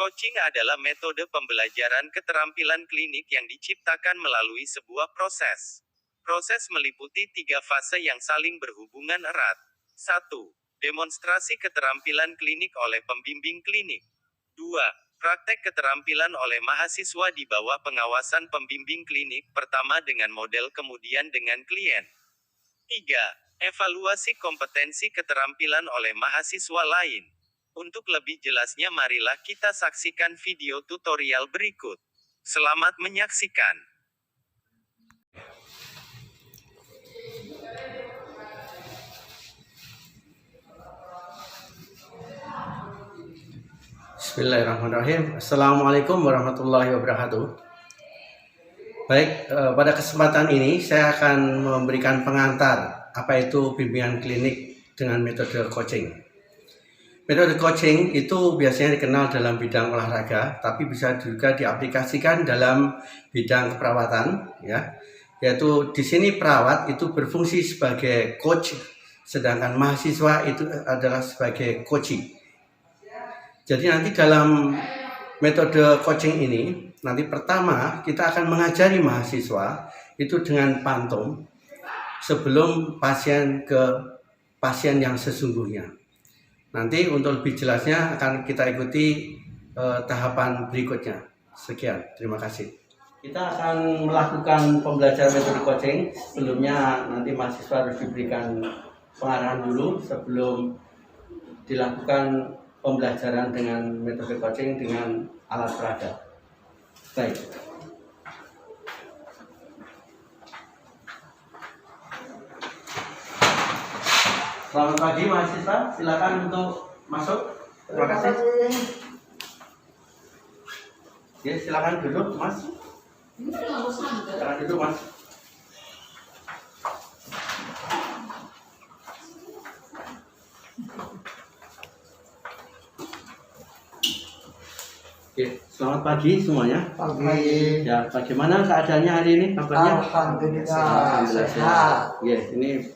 Coaching adalah metode pembelajaran keterampilan klinik yang diciptakan melalui sebuah proses. Proses meliputi 3 fase yang saling berhubungan erat. 1. Demonstrasi keterampilan klinik oleh pembimbing klinik. 2. Praktek keterampilan oleh mahasiswa di bawah pengawasan pembimbing klinik, pertama dengan model kemudian dengan klien. 3. Evaluasi kompetensi keterampilan oleh mahasiswa lain. Untuk lebih jelasnya marilah kita saksikan video tutorial berikut. Selamat menyaksikan. Bismillahirrahmanirrahim. Assalamualaikum warahmatullahi wabarakatuh. Baik, pada kesempatan ini saya akan memberikan pengantar apa itu bimbingan klinik dengan metode coaching. Metode coaching itu biasanya dikenal dalam bidang olahraga, tapi bisa juga diaplikasikan dalam bidang keperawatan, ya. Yaitu di sini perawat itu berfungsi sebagai coach, sedangkan mahasiswa itu adalah sebagai coachee. Jadi nanti dalam metode coaching ini, nanti pertama kita akan mengajari mahasiswa itu dengan pantun sebelum pasien ke pasien yang sesungguhnya. Nanti untuk lebih jelasnya akan kita ikuti tahapan berikutnya. Sekian, terima kasih. Kita akan melakukan pembelajaran metode coaching. Sebelumnya nanti mahasiswa harus diberikan pengarahan dulu sebelum dilakukan pembelajaran dengan metode coaching dengan alat peraga. Baik. Selamat pagi mahasiswa, silakan untuk masuk. Terima kasih. Ya, silakan duduk, Mas. Silakan duduk, Mas. Oke, selamat pagi semuanya. Pagi. Ya, bagaimana keadaannya hari ini? Kabarnya? Alhamdulillah sehat. Ya, ini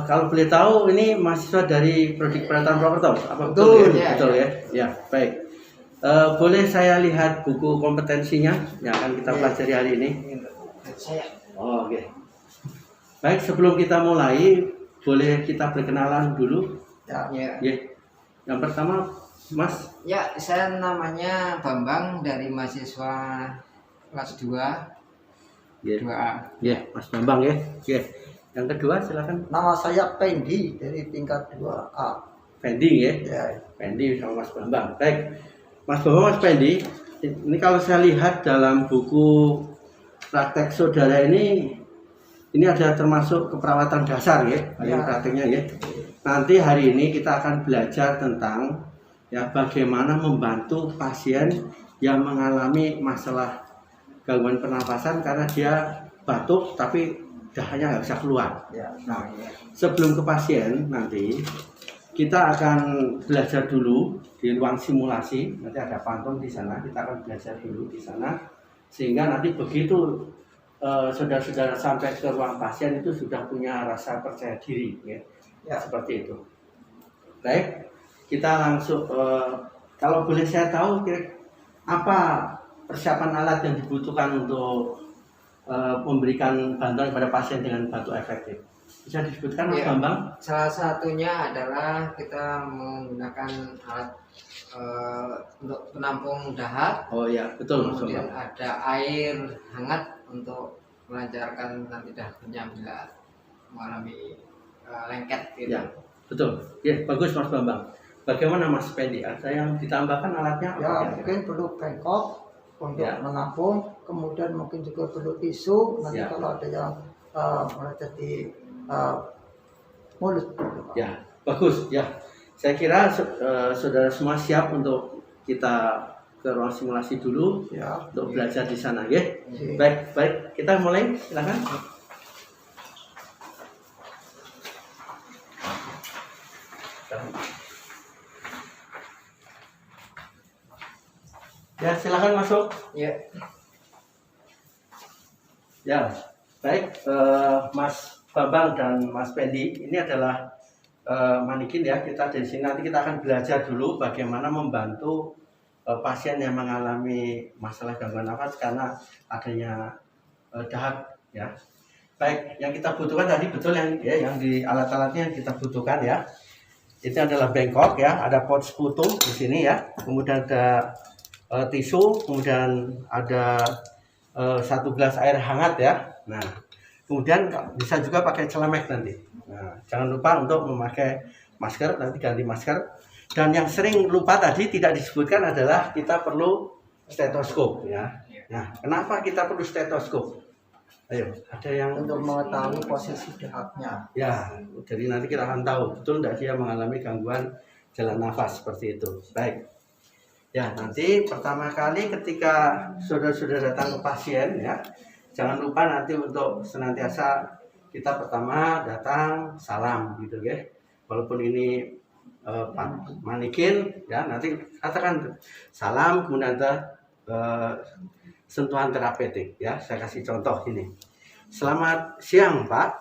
kalau boleh tahu ini mahasiswa dari Prodi Keperawatan Purwokerto. Apa betul ya? Betul ya. Ya, baik. Boleh saya lihat buku kompetensinya yang akan kita pelajari hari ini? Oh, oke. Baik, sebelum kita mulai, boleh kita berkenalan dulu? Ya. Yang pertama, Mas. Ya, saya namanya Bambang dari mahasiswa kelas 2. 2A. Ya, Mas Bambang ya. Oke. Yang kedua silakan. Nama saya Pendi dari tingkat 2A. Pendi ya. Ya. Pendi sama Mas Bambang. Baik. Mas Bambang, Mas Pendi, ini kalau saya lihat dalam buku praktek saudara ini ada termasuk keperawatan dasar ya, prakteknya ya. Nanti hari ini kita akan belajar tentang ya bagaimana membantu pasien yang mengalami masalah gangguan pernapasan karena dia batuk tapi dahanya nggak bisa keluar. Nah, sebelum ke pasien nanti kita akan belajar dulu di ruang simulasi. Nanti ada pantun di sana. Kita akan belajar dulu di sana sehingga nanti begitu saudara-saudara sampai ke ruang pasien itu sudah punya rasa percaya diri, ya. Seperti itu. Baik, kita langsung. Kalau boleh saya tahu, apa persiapan alat yang dibutuhkan untuk memberikan bantuan kepada pasien dengan batuk efektif? Bisa disebutkan Mas Bambang? Salah satunya adalah kita menggunakan alat untuk penampung dahak. Oh ya, betul Mas Kemudian Bambang. ada air hangat untuk melancarkan nanti dahaknya bila mengalami lengket gitu. Ya, betul. Ya, bagus Mas Bambang. Bagaimana Mas Pendi? Ada yang ditambahkan alatnya? Ya, mungkin perlu bengkok untuk menampung, kemudian mungkin juga perlu tisu nanti kalau ada yang melecet di mulut. Ya, bagus ya. Saya kira saudara semua siap untuk kita ke ruang simulasi dulu untuk belajar di sana ya. Baik, kita mulai, silakan. Ya, silakan masuk. Ya, baik, Mas Bambang dan Mas Pendi, ini adalah manikin ya. Kita dari sini nanti kita akan belajar dulu bagaimana membantu pasien yang mengalami masalah gangguan nafas karena adanya dahak ya. Baik, yang kita butuhkan tadi betul yang di alat-alatnya yang kita butuhkan ya. Itu adalah bengkok ya, ada pot sekutu di sini ya. Kemudian ada tisu, kemudian ada 1 gelas air hangat ya. Nah, kemudian bisa juga pakai celemek nanti. Nah, jangan lupa untuk memakai masker, nanti ganti masker. Dan yang sering lupa tadi tidak disebutkan adalah kita perlu stetoskop ya. Nah, kenapa kita perlu stetoskop? Ayo, ada yang Untuk mengetahui posisi dahaknya. ya, jadi nanti kita akan tahu betul tidak dia mengalami gangguan jalan nafas seperti itu. Baik. Ya, nanti pertama kali ketika sudah datang ke pasien ya, jangan lupa nanti untuk senantiasa kita pertama datang salam gitu ya. Walaupun ini manikin ya, nanti katakan salam kemudian ada sentuhan terapeutik ya. Saya kasih contoh ini. Selamat siang Pak.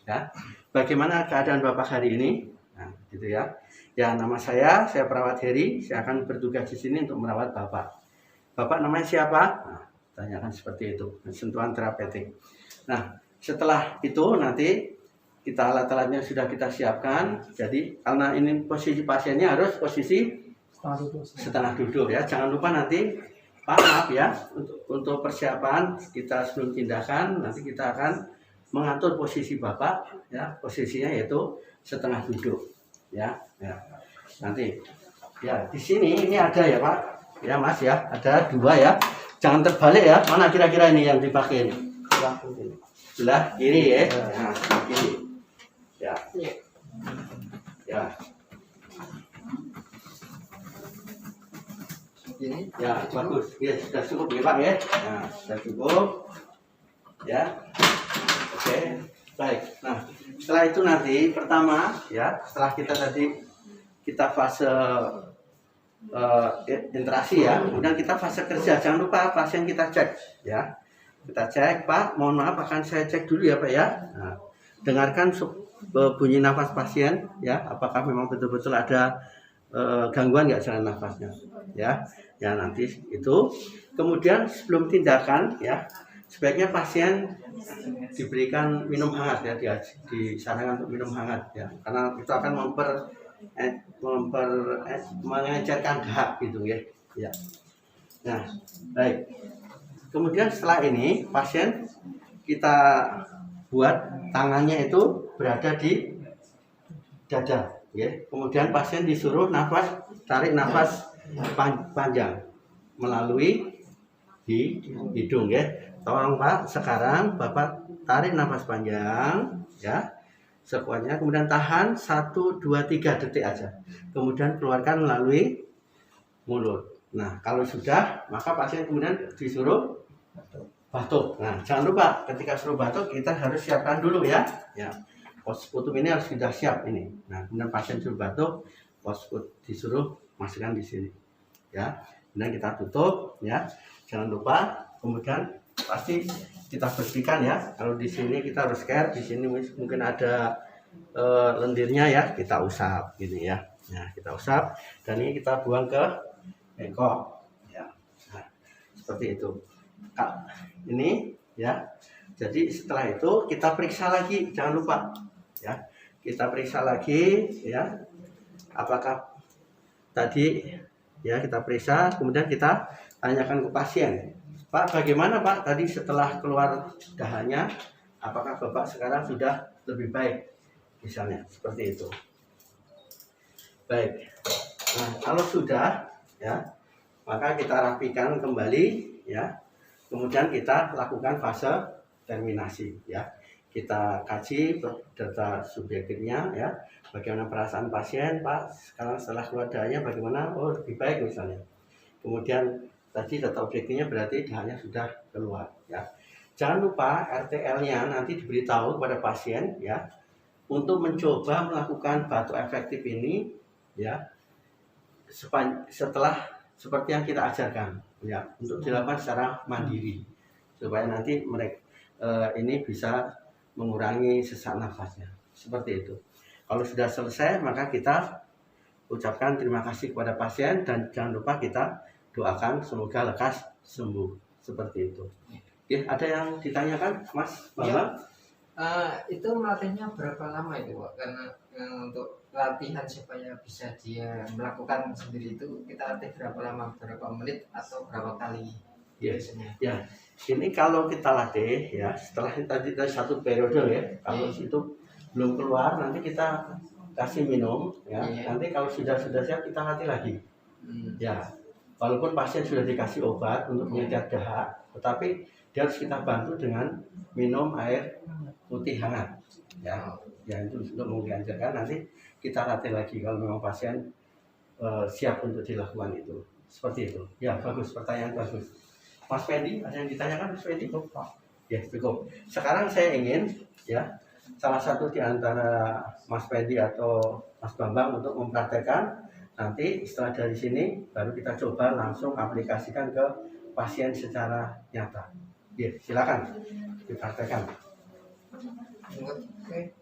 Ya. Bagaimana keadaan Bapak hari ini? Nah, gitu ya. Ya, nama saya perawat Heri. Saya akan bertugas di sini untuk merawat Bapak. Bapak namanya siapa? Nah, tanyakan seperti itu. Sentuhan terapeutik. Nah, setelah itu nanti kita alat-alatnya sudah kita siapkan. Jadi karena ini posisi pasiennya harus posisi setengah duduk ya. Jangan lupa nanti Pak, maaf ya, untuk persiapan kita sebelum tindakan nanti kita akan mengatur posisi Bapak ya, posisinya yaitu setengah duduk ya. Ya. Nanti ya di sini ini ada ya Pak ya Mas ya, ada 2 ya, jangan terbalik ya. Mana kira-kira ini yang dipakai ini? Sebelah kiri ya. Nah, sebelah kiri ya ya Ini ya bagus ya, sudah cukup ya Pak ya. Nah, sudah cukup ya. Oke, baik. Nah, setelah itu nanti pertama ya, setelah kita fase interaksi ya, kemudian kita fase kerja. Jangan lupa pasien kita cek ya. Kita cek, Pak, mohon maaf akan saya cek dulu ya Pak ya. Nah, dengarkan bunyi nafas pasien ya, apakah memang betul-betul ada gangguan nggak jalan nafasnya ya. Ya nanti itu. Kemudian sebelum tindakan ya, sebaiknya pasien diberikan minum hangat ya, disarankan untuk minum hangat ya, karena itu akan mengecerkan dahak gitu ya. Ya. Nah, baik. Kemudian setelah ini pasien kita buat tangannya itu berada di dada ya. Kemudian pasien disuruh tarik nafas panjang melalui hidung ya. Tolong Pak, sekarang Bapak tarik nafas panjang ya, sekuatnya, kemudian tahan 1, 2, 3 detik aja, kemudian keluarkan melalui mulut. Nah, kalau sudah, maka pasien kemudian disuruh batuk. Nah, jangan lupa ketika suruh batuk kita harus siapkan dulu ya. Ya, pos sekutum ini harus sudah siap ini. Nah, kemudian pasien suruh batuk, pos disuruh masukkan di sini ya. Kemudian kita tutup ya. Jangan lupa, kemudian pasti kita bersihkan ya. Kalau di sini kita harus care, di sini mungkin ada lendirnya ya, kita usap gini ya. Nah, kita usap dan ini kita buang ke bengkok ya. Nah, seperti itu. Ini ya. Jadi setelah itu kita periksa lagi, jangan lupa ya. Kita periksa lagi ya. Apakah tadi ya kita periksa, kemudian kita tanyakan ke pasien, Pak, bagaimana Pak tadi setelah keluar dahanya, apakah Bapak sekarang sudah lebih baik, misalnya seperti itu. Baik. Nah, kalau sudah ya, maka kita rapikan kembali ya. Kemudian kita lakukan fase terminasi ya. Kita kaji data subjektifnya ya. Bagaimana perasaan pasien, Pak, sekarang setelah keluar dahanya bagaimana? Oh, lebih baik misalnya. Kemudian tadi data objektifnya berarti dahanya sudah keluar ya. Jangan lupa RTL-nya nanti diberitahu kepada pasien ya, untuk mencoba melakukan batuk efektif ini ya, setelah seperti yang kita ajarkan ya, untuk dilakukan secara mandiri supaya nanti mereka ini bisa mengurangi sesak nafasnya seperti itu. Kalau sudah selesai maka kita ucapkan terima kasih kepada pasien dan jangan lupa kita doakan semoga lekas sembuh seperti itu. Ya, ada yang ditanyakan, Mas Bambang? Itu melatihnya berapa lama itu, Pak? Karena untuk latihan supaya bisa dia melakukan sendiri itu kita latih berapa lama, berapa menit atau berapa kali biasanya? Ya, ini kalau kita latih ya setelah tadi satu periode ya, kalau itu belum keluar nanti kita kasih minum ya. Nanti kalau sudah siap kita latih lagi. Ya, walaupun pasien sudah dikasih obat untuk penyediaan dahak, tetapi dia harus kita bantu dengan minum air putih hangat. Ya, itu untuk mengganjarkan nanti kita latih lagi kalau memang pasien siap untuk dilakukan itu. Seperti itu. Ya, bagus, pertanyaan bagus. Mas Fendi, ada yang ditanyakan Mas Fendi? Ya, cukup. Sekarang saya ingin ya salah satu di antara Mas Fendi atau Mas Bambang untuk mempraktekkan. Nanti setelah dari sini baru kita coba langsung aplikasikan ke pasien secara nyata. Ya, silakan dipraktekkan. Oke.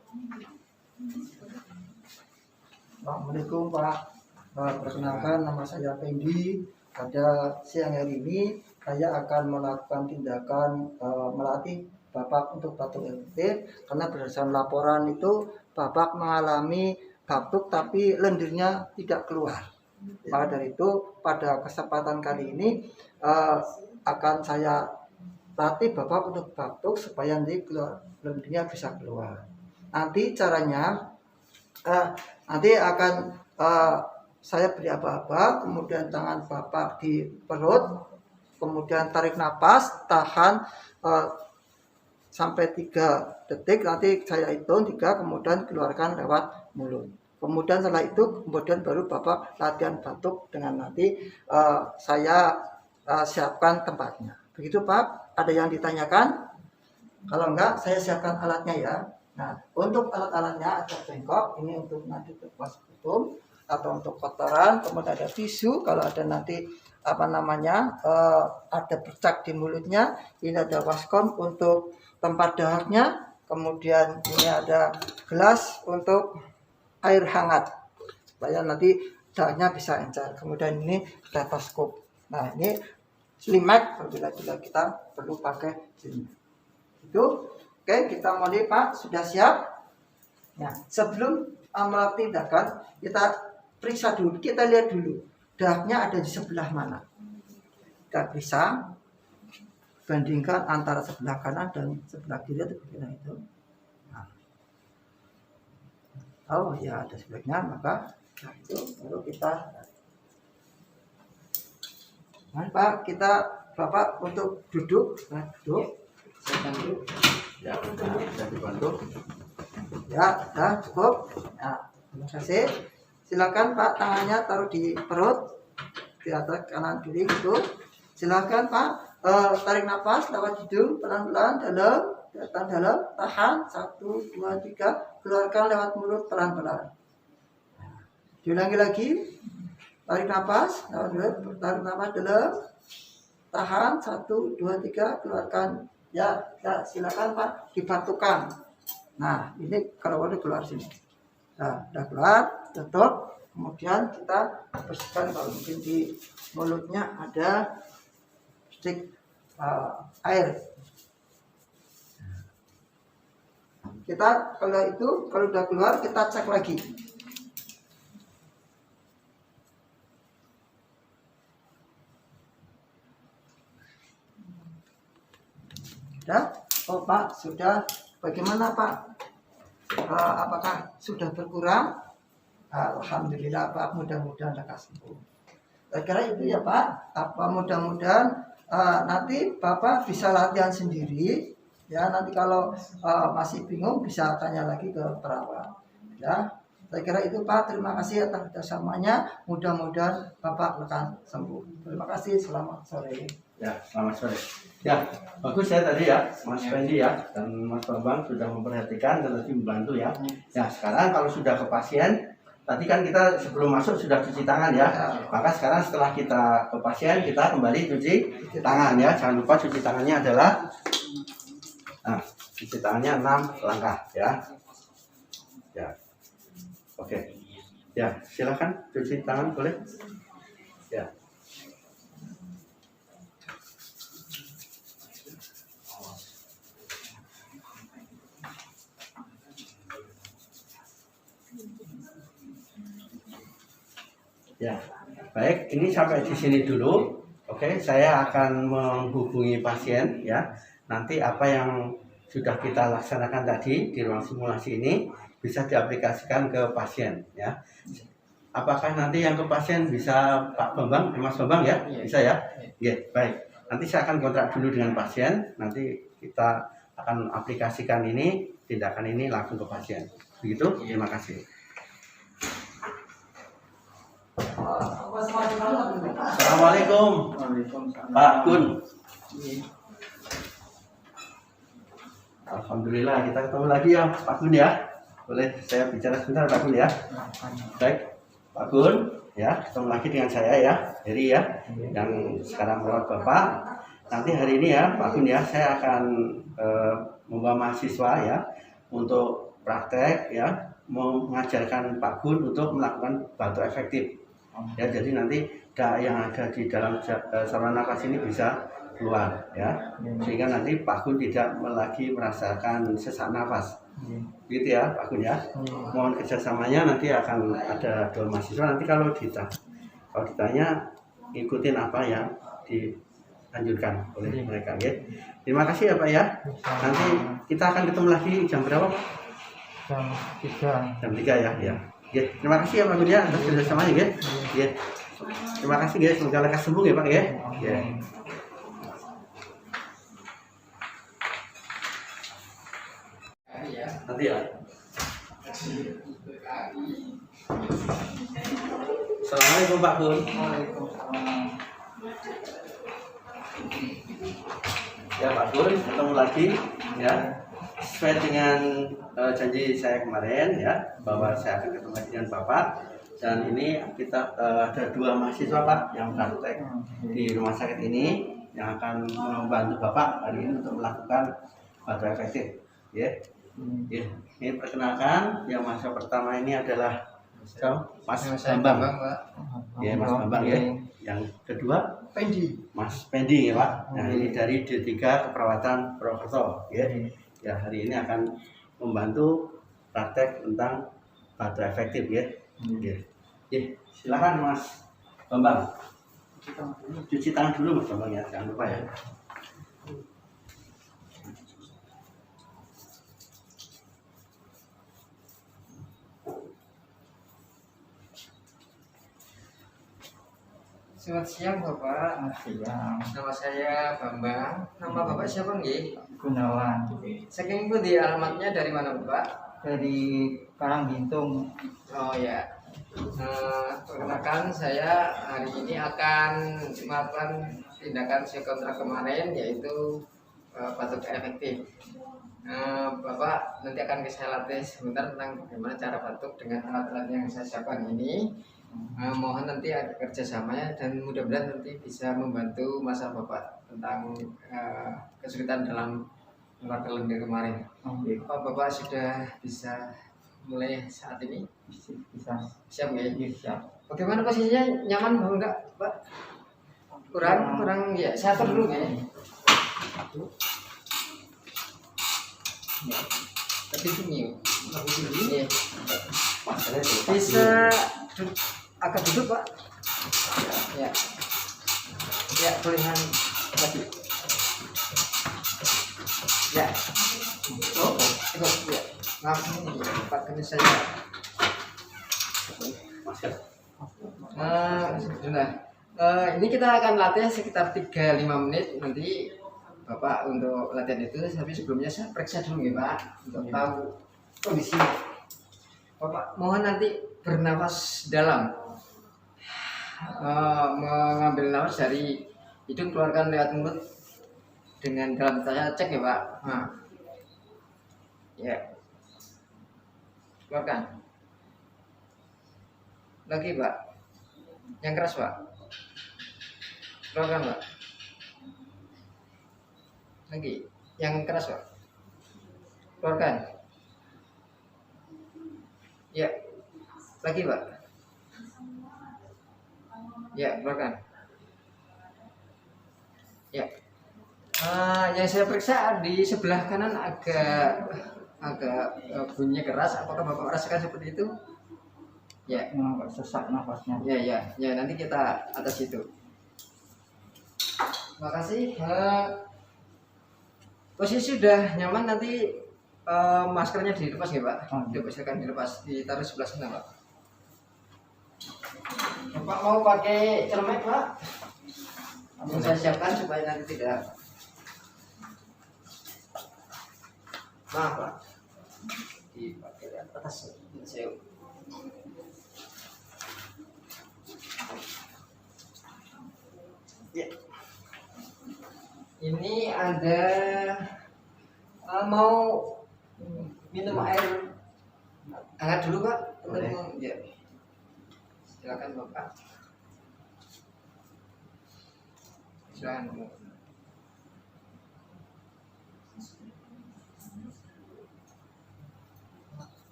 Assalamualaikum Pak. Perkenalkan nama saya Fendi. Pada siang hari ini saya akan melakukan tindakan melatih Bapak untuk batuk eruptif karena berdasarkan laporan itu Bapak mengalami batuk tapi lendirnya tidak keluar. Maka dari itu pada kesempatan kali ini akan saya latih Bapak untuk batuk supaya nanti lendirnya bisa keluar. Nanti caranya nanti akan saya beri aba-aba, kemudian tangan Bapak di perut, kemudian tarik napas, tahan sampai 3 detik, nanti saya hitung 3, kemudian keluarkan lewat mulut. Kemudian setelah itu, kemudian baru Bapak latihan batuk dengan nanti saya siapkan tempatnya. Begitu Pak, ada yang ditanyakan? Kalau enggak, saya siapkan alatnya ya. Nah, untuk alat-alatnya ada bengkok, ini untuk nanti was putum atau untuk kotoran, kemudian ada tisu kalau ada nanti ada bercak di mulutnya. Ini ada waskom untuk tempat dahaknya, kemudian ini ada gelas untuk air hangat supaya nanti dahaknya bisa encer. Kemudian ini stetoskop. Nah, ini slimek apabila kita perlu pakai slimek. Itu oke, kita mulai Pak, sudah siap? Nah, sebelum melakukan tindakan kita periksa dulu, kita lihat dulu dahaknya ada di sebelah mana. Kita periksa, bandingkan antara sebelah kanan dan sebelah kiri atau kira itu. Nah. Oh ya ada sebelahnya, maka itu baru kita. Nah, Pak, kita Bapak untuk duduk, nah, duduk. Saya duduk. Ya, bisa dibantu. Ya, sudah cukup. Nah, terima kasih. Silakan Pak, tangannya taruh di perut, di atas kanan kiri gitu. Silakan Pak, tarik nafas lewat hidung pelan-pelan dalam, datang dalam, tahan 1, 2, 3, keluarkan lewat mulut pelan-pelan. Diulangi lagi, tarik nafas lewat mulut, tarik nafas dalam, tahan 1, 2, 3, keluarkan. Ya, silakan Pak, dibatukan. Nah, ini kalau udah keluar sini. Nah, udah keluar, tutup. Kemudian kita bersihkan kalau mungkin di mulutnya ada stick air. Kita kalau udah keluar kita cek lagi. Sudah? Oh Pak, sudah. Bagaimana Pak? Apakah sudah berkurang? Alhamdulillah Pak, mudah-mudahan lekas sembuh. Saya kira itu ya Pak. Mudah-mudahan nanti Bapak bisa latihan sendiri. Ya, nanti kalau masih bingung bisa tanya lagi ke perawat. Ya, saya kira itu Pak. Terima kasih atas kerjasamanya. Mudah-mudahan Bapak lekas sembuh. Terima kasih. Selamat sore. Ya, selamat sore. Ya, bagus ya tadi ya, Mas Fendi ya, dan Mas Bambang sudah memperhatikan dan tadi membantu ya. Ya, sekarang kalau sudah ke pasien, tadi kan kita sebelum masuk sudah cuci tangan ya. Maka sekarang setelah kita ke pasien, kita kembali cuci tangan ya. Jangan lupa cuci tangannya adalah, nah, cuci tangannya 6 langkah ya. Ya, oke. Ya, silakan cuci tangan boleh. Ya. Ya, baik. Ini sampai di sini dulu. Oke, saya akan menghubungi pasien ya. Nanti apa yang sudah kita laksanakan tadi di ruang simulasi ini bisa diaplikasikan ke pasien ya. Apakah nanti yang ke pasien bisa Pak Bambang, Mas Bambang ya? Iya. Bisa ya? Iya, baik. Nanti saya akan kontrak dulu dengan pasien. Nanti kita akan aplikasikan ini, tindakan ini langsung ke pasien. Begitu? Terima kasih. Assalamualaikum Pak Gun. Alhamdulillah kita ketemu lagi ya Pak Gun ya. Boleh saya bicara sebentar Pak Gun ya? Baik Pak Gun ya, ketemu lagi dengan saya ya, Heri ya, yang sekarang merawat Bapak. Nanti hari ini ya Pak Gun ya, saya akan membawa mahasiswa ya untuk praktek ya, mengajarkan Pak Gun untuk melakukan batu efektif. Ya, jadi nanti yang ada di dalam saluran nafas ini bisa keluar ya, sehingga nanti Pak Gun tidak lagi merasakan sesak nafas. Gitu ya Pak Gun ya. Mohon kerjasamanya, nanti akan ada 2 mahasiswa, nanti kalau ditanya ikutin apa yang dianjurkan oleh mereka ya. Terima kasih ya Pak ya. Nanti kita akan ketemu lagi jam berapa Pak? Jam 3 ya. Ya. Ya, terima kasih ya Pak Gun ya atas kerjasamanya ya. Ya. Terima kasih ya, semoga lekas sembuh ya Pak ya. Ya. Nanti ya. Assalamualaikum Pak Gun. Ya Pak Gun, ketemu lagi ya. Sesuai dengan janji saya kemarin ya, bahwa saya akan ketemu lagi dengan Bapak. Dan ini kita ada 2 mahasiswa Pak yang praktek di rumah sakit ini yang akan membantu Bapak hari ini untuk melakukan batu efektif. Ya. Ya. Ini perkenalkan, yang mahasiswa pertama ini adalah Mas Bambang. Ya, Mas Bambang ya. Yang kedua Mas Pendi ya Pak. Nah, ini dari D3 Keperawatan Purwokerto ya. Ya, hari ini akan membantu praktek tentang batu efektif ya. Ya. Ya, silakan Mas Bambang. Cuci tangan dulu Mas Bambang ya, jangan lupa ya. Selamat siang Bapak. Siang, Nama saya Bambang. Nama Bapak siapa nggih? Gunawan Saking di alamatnya dari mana Bapak? dari Karanggintung. Oh ya. Perkenalkan saya hari ini akan melakukan tindakan kontrak kemarin, yaitu batuk efektif. Bapak nanti akan saya latih sebentar tentang bagaimana cara batuk dengan alat-alat yang saya siapkan ini. Mohon nanti ada kerjasamanya dan mudah-mudahan nanti bisa membantu masa Bapak tentang kesulitan dalam mengeluarkan lendir kemarin. Bapak sudah bisa mulai saat ini? Bisa, Siap nggak? ya, siap. Bagaimana posisinya, nyaman apa enggak Pak? Kurang ya, saya atur dulu ya. Lebih tinggi. Iya. Bisa agak duduk Pak. Ya. Ya, tulisan lagi. Ya. Oh, ikut ya. Maaf ini Pak, kena saya. Sudah. Ini kita akan latih sekitar 3-5 menit nanti Bapak untuk latihan itu, tapi sebelumnya saya periksa dulu ya Pak untuk tahu kondisi. Bapak mohon nanti bernafas dalam, mengambil nafas dari hidung, keluarkan lewat mulut dengan dalam. Saya cek ya Pak. Nah. Ya, keluarkan lagi Pak, yang keras Pak, keluarkan Pak, lagi yang keras Pak, keluarkan. Ya, lagi Pak, Ya, keluarkan. Ya. Yang saya periksa di sebelah kanan agak bunyinya keras. Apakah Bapak merasakan seperti itu? Ya. Agak sesak nafasnya. Ya, nanti kita atas itu. Terima kasih. Posisi sudah nyaman, nanti maskernya dilepas ya Pak? Silakan dilepas, ditaruh sebelah sana Pak. Bapak mau pakai celemek Pak? Saya siapkan supaya nanti tidak. Maaf Pak, dipakai di atas. Ya. Ini ada mau minum air hangat dulu Pak? Boleh. Ya. Silakan Bapak. Silakan.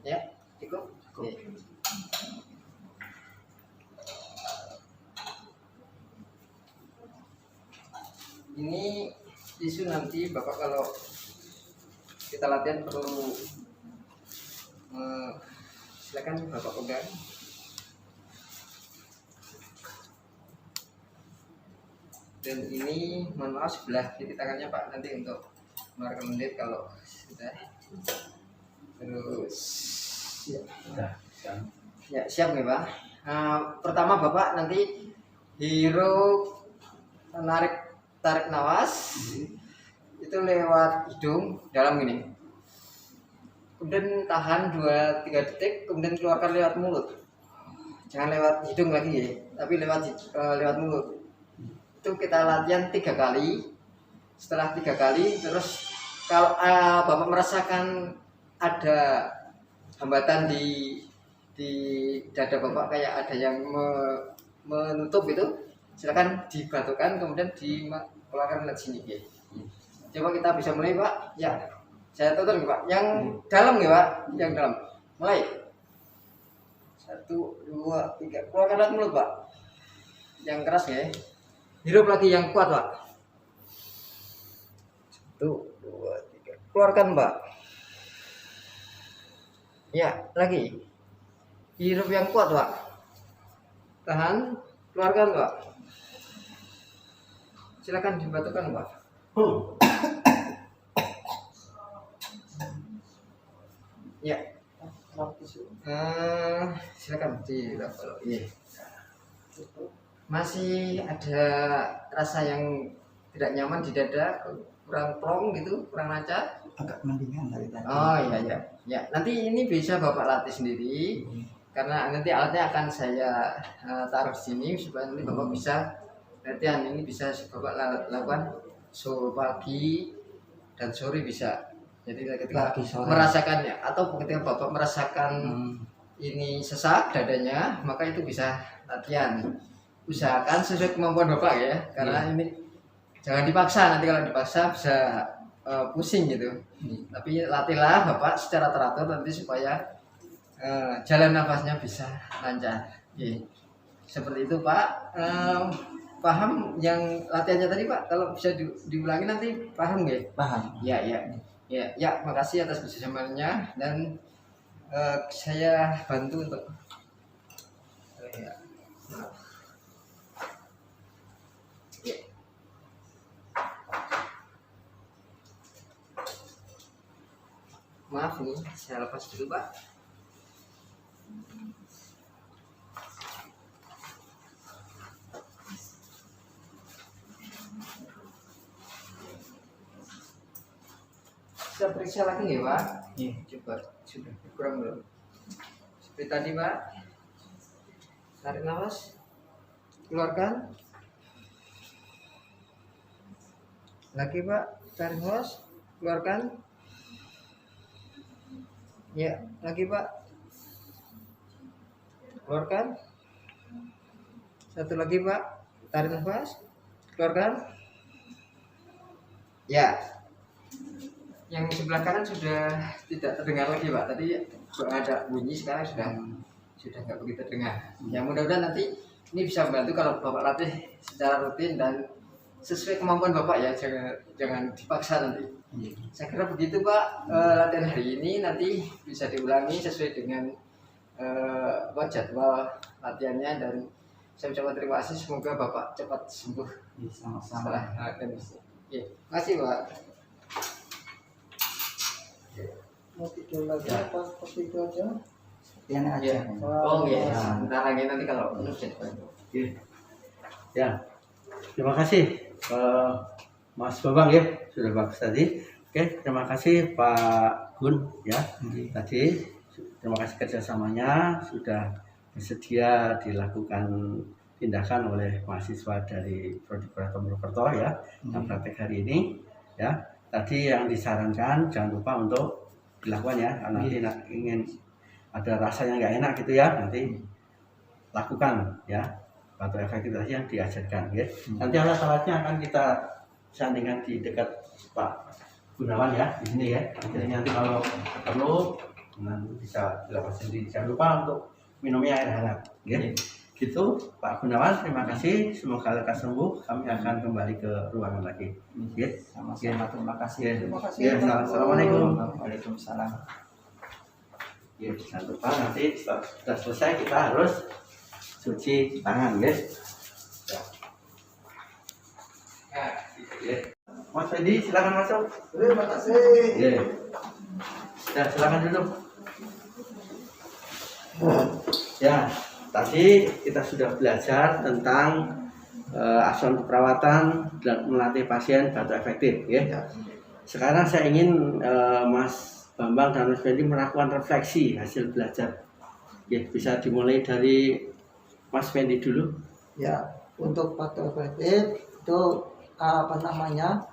Ya, cukup. Ya. Ini isu nanti Bapak kalau kita latihan perlu silakan Bapak pegang. Dan ini mohon maaf sebelah kiri tangannya Pak, nanti untuk merekomendasi kalau sudah. Terus ya siap nih Pak. Pertama Bapak nanti hirup, tarik napas itu lewat hidung dalam gini, kemudian tahan 2-3 detik, kemudian keluarkan lewat mulut. Jangan lewat hidung lagi ya, tapi lewat mulut. Itu kita latihan 3 kali. Setelah 3 kali, terus kalau Bapak merasakan ada hambatan di dada Bapak, kayak ada yang menutup itu, silakan dibatukan kemudian dikeluarkan ke sini ya. Coba kita bisa mulai Pak. Ya, saya tutup Pak. Yang dalam ya Pak, yang dalam. Mulai. 1, 2, 3. Keluarkan lewat mulut Pak. Yang keras ya. Hirup lagi yang kuat Pak. 1, 2, 3. Keluarkan Pak. Ya, lagi. Hirup yang kuat Pak. Tahan. Keluarkan Pak. Silakan dibatukan Pak. Ya. Silakan dilapor. Iya. Masih ada rasa yang tidak nyaman di dada, kurang plong gitu, kurang lancar? Agak mendingan dari tadi. Oh iya. Ya, nanti ini bisa Bapak latih sendiri. Karena nanti alatnya akan saya taruh di sini supaya nanti Bapak bisa latihan. Ini bisa Bapak lakukan pagi dan sore bisa. Jadi ketika merasakannya atau ketika Bapak merasakan ini sesak dadanya, maka itu bisa latihan. Usahakan sesuai kemampuan Bapak ya, karena ini jangan dipaksa, nanti kalau dipaksa bisa pusing gitu. Tapi latihlah Bapak secara teratur nanti supaya jalan nafasnya bisa lancar. Seperti itu Pak. Paham yang latihannya tadi Pak? Kalau bisa diulangi nanti paham nggak? Paham. Ya, makasih atas kesempatannya dan saya bantu untuk maaf. Ya. Maaf nih, saya lepas dulu Pak. Bisa periksa lagi ya Pak? Iya. Coba, sudah kurang belum? Seperti tadi Pak. Tarik nafas, keluarkan. Lagi Pak, tarik nafas, keluarkan. Ya, lagi Pak. Keluarkan. Satu lagi Pak, tarik nafas, keluarkan. Ya. Yang sebelah kanan sudah tidak terdengar lagi Pak. Tadi ada bunyi, sekarang sudah nggak begitu terdengar. Ya mudah-mudahan nanti ini bisa membantu kalau Bapak latih secara rutin dan sesuai kemampuan Bapak ya, jangan dipaksa nanti. Saya kira begitu Pak, latihan hari ini nanti bisa diulangi sesuai dengan jadwal latihannya, dan saya ucapkan terima kasih, semoga Bapak cepat sembuh Sama-sama. setelah latihan ini. Oke, terima kasih Pak. Mau tidur lagi apa seperti itu aja? Sekian aja. Ya. Oh iya, sebentar lagi nanti kalau penuh saya bantu. Ya, terima kasih Mas Bambang ya, sudah bagus tadi. Oke, terima kasih Pak Gun ya. Tadi terima kasih kerjasamanya sudah bersedia dilakukan tindakan oleh mahasiswa dari Prodi Kurator Mojokerto ya, yang praktek hari ini ya. Tadi yang disarankan jangan lupa untuk dilakukan ya, nanti ingin ada rasa yang nggak enak gitu ya, nanti lakukan ya, atau efektivitas yang diajarkan ya. Nanti alat-alatnya akan kita sandingkan di dekat Pak Gunawan ya, di sini ya. Jadi nanti kalau perlu nanti bisa dilakukan sendiri. Jangan lupa untuk minumnya air hangat ya. Gitu Pak Gunawan, terima kasih, semoga lekas sembuh. Kami akan kembali ke ruangan lagi ya. Sama-sama, terima kasih. Ya. Terima kasih. Ya, assalamualaikum. Waalaikumsalam. Ya, jangan lupa nanti sudah selesai kita harus cuci tangan guys. Ya. Ya. Mas Fendi silakan masuk. Terima kasih. Ya. Ya, silakan duduk. Ya, tadi kita sudah belajar tentang asuhan keperawatan dan melatih pasien batu efektif ya. Sekarang saya ingin Mas Bambang dan Mas Fendi melakukan refleksi hasil belajar. Ya, bisa dimulai dari Mas Fendi dulu. Ya, untuk batu efektif itu apa namanya?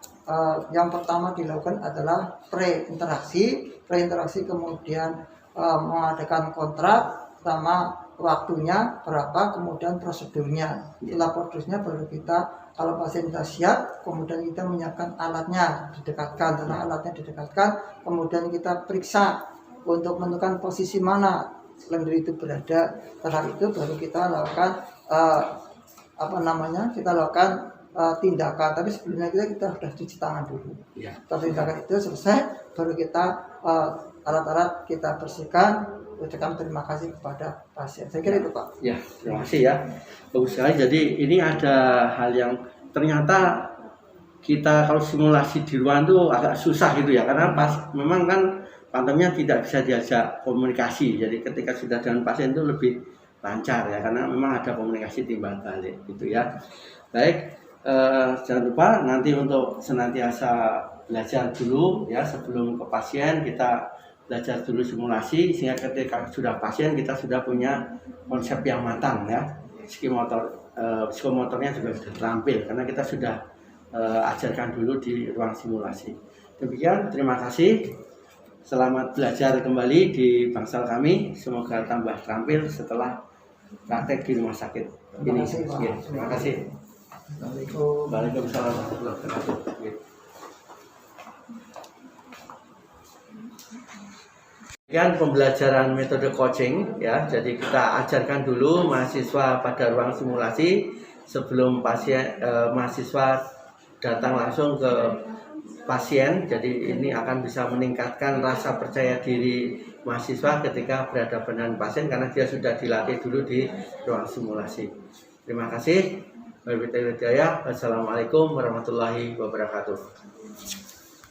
Yang pertama dilakukan adalah pre-interaksi kemudian mengadakan kontrak sama waktunya berapa, kemudian prosedurnya. Setelah prosedurnya baru kita, kalau pasien kita siap, kemudian kita menyiapkan alatnya, didekatkan, setelah alatnya didekatkan, kemudian kita periksa untuk menentukan posisi mana silinder itu berada. Setelah itu baru kita lakukan kita lakukan tindakan. Tapi sebelumnya kita sudah cuci tangan dulu. Ya. Setelah tindakan itu selesai, baru kita alat-alat kita bersihkan, ucapkan terima kasih kepada pasien. Saya kira itu Pak. Ya, terima kasih ya. Bagus sekali. Jadi ini ada hal yang ternyata kita kalau simulasi di ruang itu agak susah gitu ya, karena memang kan pantomimnya tidak bisa diajak komunikasi. Jadi ketika sudah dengan pasien itu lebih lancar ya, karena memang ada komunikasi timbal balik gitu ya. Baik, jangan lupa nanti untuk senantiasa belajar dulu ya, sebelum ke pasien kita belajar dulu simulasi, sehingga ketika sudah pasien kita sudah punya konsep yang matang ya. Psikomotornya juga sudah terampil karena kita sudah ajarkan dulu di ruang simulasi. Demikian, terima kasih. Selamat belajar kembali di bangsal kami. Semoga tambah terampil setelah praktek di rumah sakit ini. Terima kasih, Pak. Ya, terima kasih. Assalamualaikum. Waalaikumsalam warahmatullahi wabarakatuh. Ya. Demikian pembelajaran metode coaching ya. Jadi kita ajarkan dulu mahasiswa pada ruang simulasi sebelum mahasiswa datang langsung ke pasien. Jadi ini akan bisa meningkatkan rasa percaya diri mahasiswa ketika berhadapan dengan pasien karena dia sudah dilatih dulu di ruang simulasi. Terima kasih. Wassalamualaikum warahmatullahi wabarakatuh.